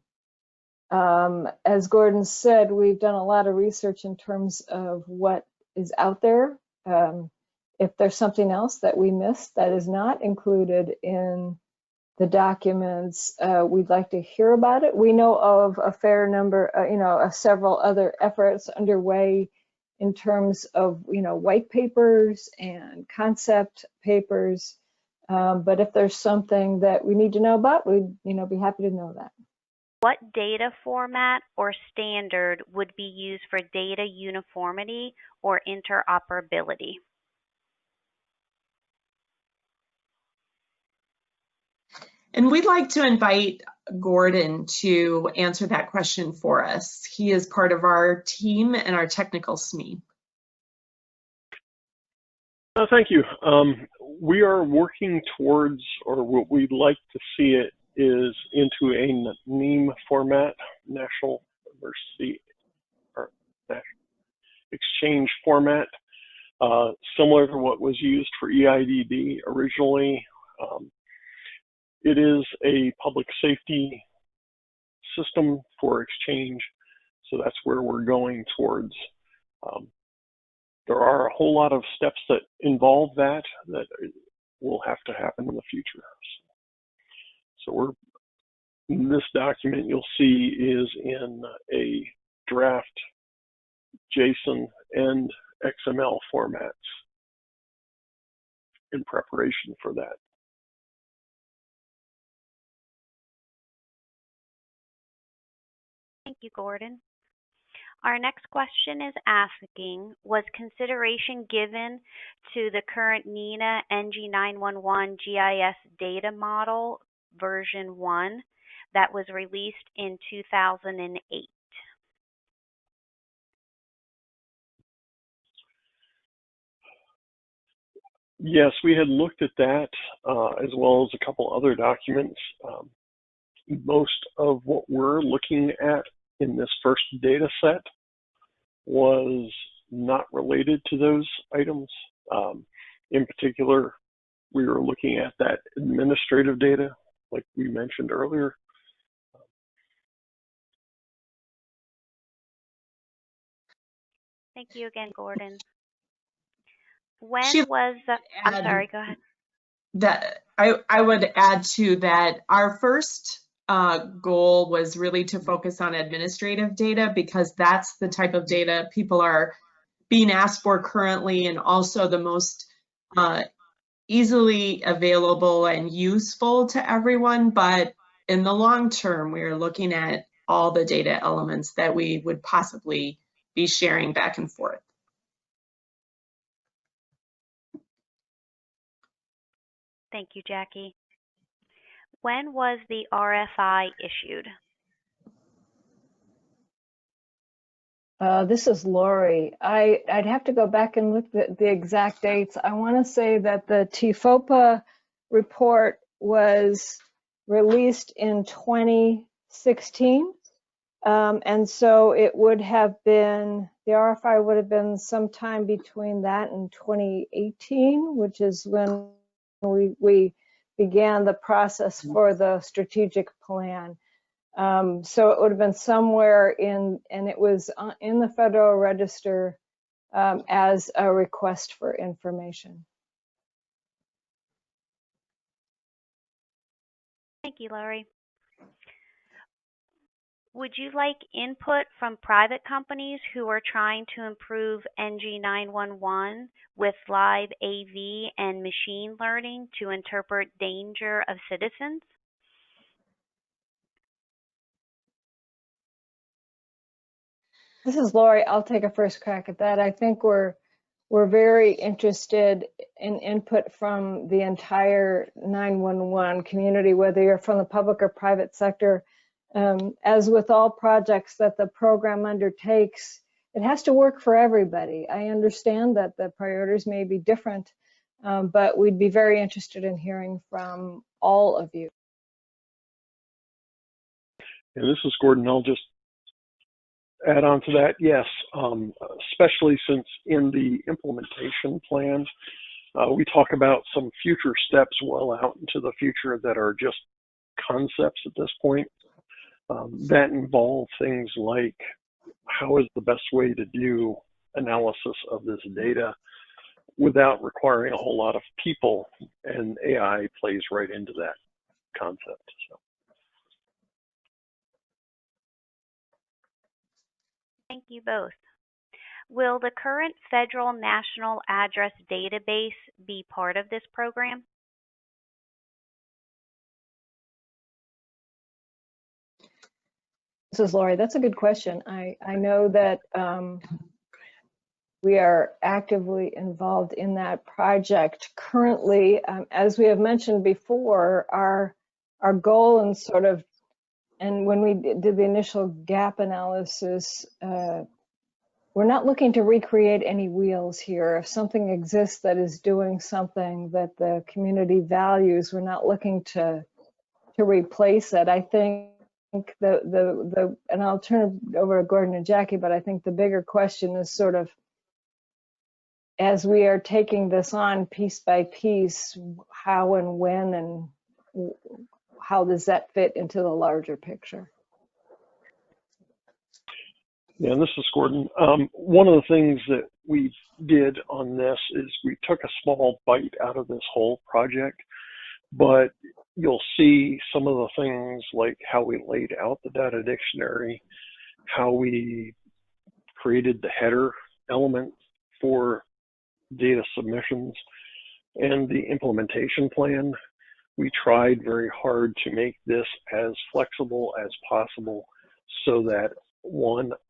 As Gordon said, we've done a lot of research in terms of what is out there. If there's something else that we missed that is not included in the documents, we'd like to hear about it. We know of a fair number, you know, of several other efforts underway in terms of, you know, white papers and concept papers. But if there's something that we need to know about, we'd, you know, be happy to know that. What data format or standard would be used for data uniformity or interoperability? And we'd like to invite Gordon to answer that question for us. He is part of our team and our technical SME. Thank you. We are working towards, or what we'd like to see it is into a NEAM format, National Emergency or National Exchange format, similar to what was used for EIDD originally. It is a public safety system for exchange, so that's where we're going towards. There are a whole lot of steps that involve that will have to happen in the future. So this document you'll see is in a draft JSON and XML formats in preparation for that. Thank you, Gordon. Our next question is asking, was consideration given to the current NENA NG911 GIS data model version 1 that was released in 2008? Yes, we had looked at that as well as a couple other documents. Most of what we're looking at in this first data set was not related to those items. In particular, we were looking at that administrative data, like we mentioned earlier. Thank you again, Gordon. I'm sorry, go ahead. That I would add to that our first goal was really to focus on administrative data, because that's the type of data people are being asked for currently, and also the most easily available and useful to everyone. But in the long term, we're looking at all the data elements that we would possibly be sharing back and forth. Thank you, Jackie. When was the RFI issued? This is Lori. I'd have to go back and look at the exact dates. I want to say that the TFOPA report was released in 2016. And so it would have been, the RFI would have been sometime between that and 2018, which is when we began the process for the strategic plan. So it would have been somewhere in, and it was in the Federal Register as a request for information. Thank you, Lori. Would you like input from private companies who are trying to improve NG 911 with live AV and machine learning to interpret danger of citizens? This is Lori. I'll take a first crack at that. I think we're very interested in input from the entire 911 community, whether you're from the public or private sector. As with all projects that the program undertakes, it has to work for everybody. I understand that the priorities may be different, but we'd be very interested in hearing from all of you. And this is Gordon. I'll just add on to that. Yes, especially since in the implementation plan, we talk about some future steps well out into the future that are just concepts at this point. That involve things like how is the best way to do analysis of this data without requiring a whole lot of people, and AI plays right into that concept. So. Thank you both. Will the current Federal National Address Database be part of this program? This is Lori. That's a good question. I know that we are actively involved in that project currently. As we have mentioned before, our goal and sort of, and when we did the initial gap analysis, we're not looking to recreate any wheels here. If something exists that is doing something that the community values, we're not looking to replace it. I think and I'll turn it over to Gordon and Jackie, but I think the bigger question is sort of, as we are taking this on piece by piece, how and when and how does that fit into the larger picture? Yeah, and this is Gordon. One of the things that we did on this is we took a small bite out of this whole project, but you'll see some of the things like how we laid out the data dictionary, how we created the header element for data submissions, and the implementation plan. We tried very hard to make this as flexible as possible so that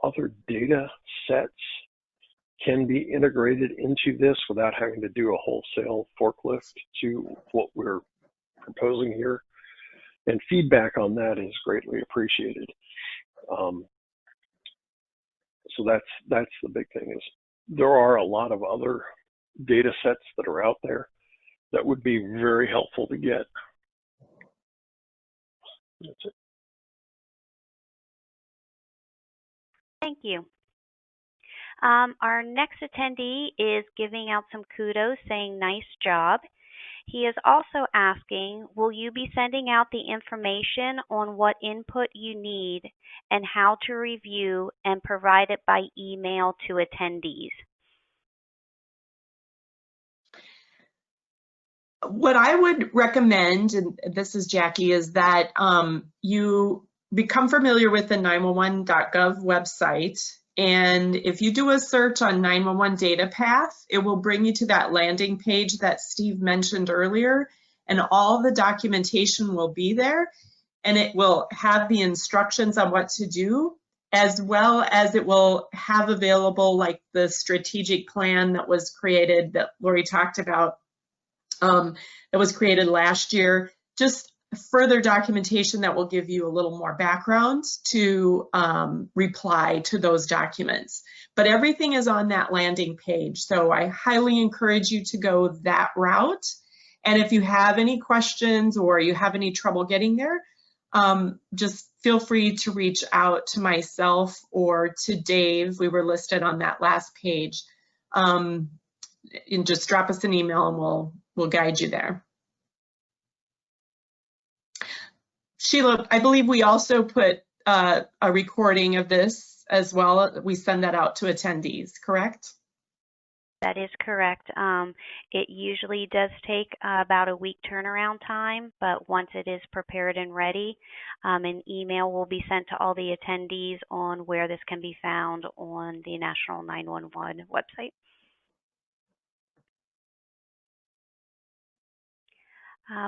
other data sets can be integrated into this without having to do a wholesale forklift to what we're proposing here. And feedback on that is greatly appreciated. So that's the big thing, is there are a lot of other data sets that are out there that would be very helpful to get. That's it. Thank you. Our next attendee is giving out some kudos, saying nice job. He is also asking, will you be sending out the information on what input you need and how to review and provide it by email to attendees? What I would recommend, and this is Jackie, is that you become familiar with the 911.gov website. And if you do a search on 911 DataPath, it will bring you to that landing page that Steve mentioned earlier, and all the documentation will be there, and it will have the instructions on what to do, as well as it will have available like the strategic plan that was created that Lori talked about, that was created last year, just further documentation that will give you a little more background to reply to those documents. But everything is on that landing page, so I highly encourage you to go that route. And if you have any questions or you have any trouble getting there, just feel free to reach out to myself or to Dave. We were listed on that last page. And just drop us an email and we'll guide you there. Sheila, I believe we also put a recording of this as well. We send that out to attendees, correct? That is correct. It usually does take about a week turnaround time, but once it is prepared and ready, an email will be sent to all the attendees on where this can be found on the National 911 website.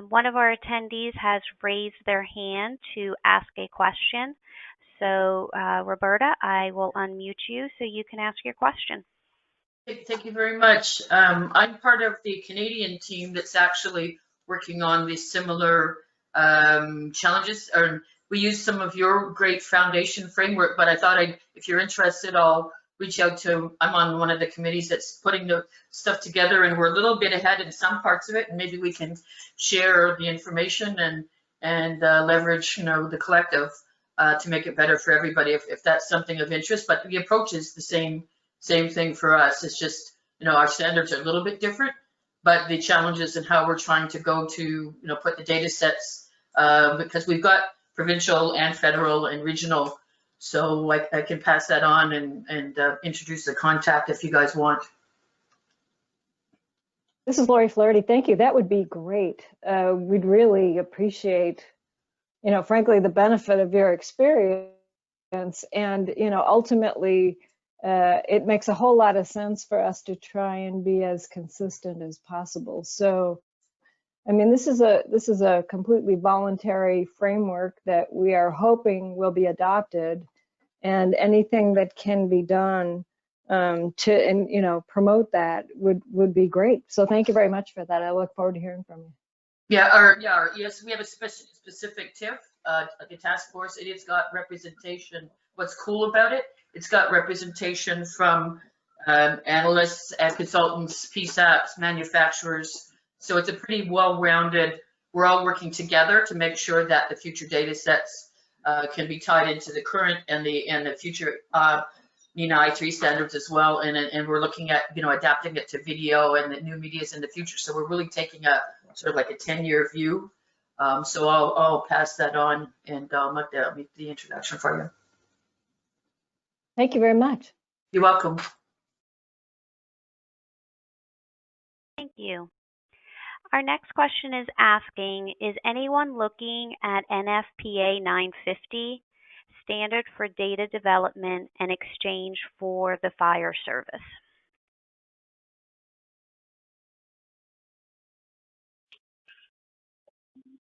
One of our attendees has raised their hand to ask a question. So, Roberta, I will unmute you so you can ask your question. Thank you very much. I'm part of the Canadian team that's actually working on these similar challenges. We use some of your great foundation framework, but I thought if you're interested, I'll reach out to, I'm on one of the committees that's putting the stuff together, and we're a little bit ahead in some parts of it, and maybe we can share the information and leverage, the collective to make it better for everybody if that's something of interest. But the approach is the same thing for us. It's just, our standards are a little bit different, but the challenges and how we're trying to go to, put the data sets, because we've got provincial and federal and regional. So I can pass that on and introduce the contact if you guys want. This is Lori Flaherty. Thank you. That would be great. We'd really appreciate, frankly, the benefit of your experience. And, ultimately, it makes a whole lot of sense for us to try and be as consistent as possible. So, I mean, this is a completely voluntary framework that we are hoping will be adopted, and anything that can be done to promote that would be great. So thank you very much for that. I look forward to hearing from you. Yes, we have a specific TIF, the task force. It's got representation. What's cool about it? It's got representation from analysts and consultants, PSAPs, manufacturers. So it's a pretty well-rounded. We're all working together to make sure that the future data sets can be tied into the current and the future I3 standards as well. And we're looking at adapting it to video and the new medias in the future. So we're really taking a sort of like a 10-year view. So I'll pass that on, and I'll make the introduction for you. Thank you very much. You're welcome. Thank you. Our next question is asking, is anyone looking at NFPA 950, Standard for Data Development and Exchange for the Fire Service?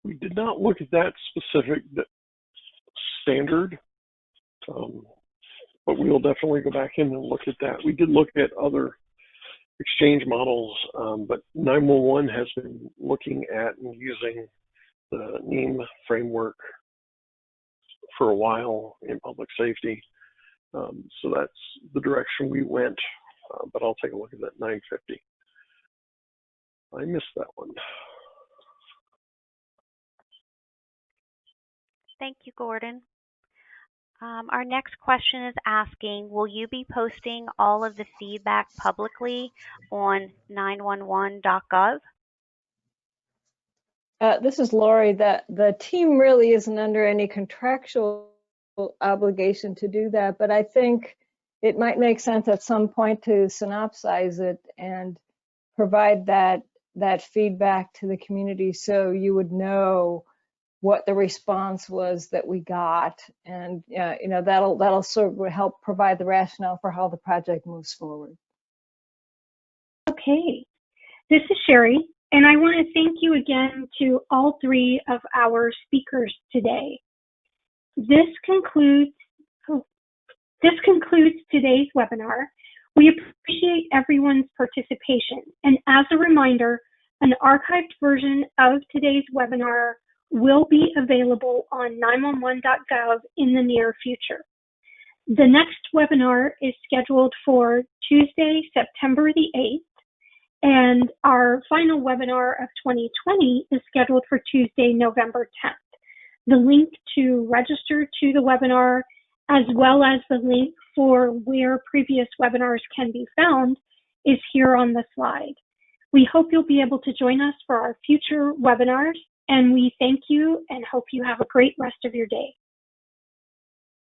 We did not look at that specific standard, but we will definitely go back in and look at that. We did look at other exchange models, but 911 has been looking at and using the NEAM framework for a while in public safety. So that's the direction we went, but I'll take a look at that 950. I missed that one. Thank you, Gordon. Our next question is asking, will you be posting all of the feedback publicly on 911.gov? This is Lori. The team really isn't under any contractual obligation to do that, but I think it might make sense at some point to synopsize it and provide that feedback to the community so you would know what the response was that we got, and that'll sort of help provide the rationale for how the project moves forward. Okay, this is Sherry, and I want to thank you again to all three of our speakers today. This concludes today's webinar. We appreciate everyone's participation, and as a reminder, an archived version of today's webinar will be available on 911.gov in the near future. The next webinar is scheduled for Tuesday, September the 8th, and our final webinar of 2020 is scheduled for Tuesday, November 10th. The link to register to the webinar, as well as the link for where previous webinars can be found, is here on the slide. We hope you'll be able to join us for our future webinars. And we thank you and hope you have a great rest of your day.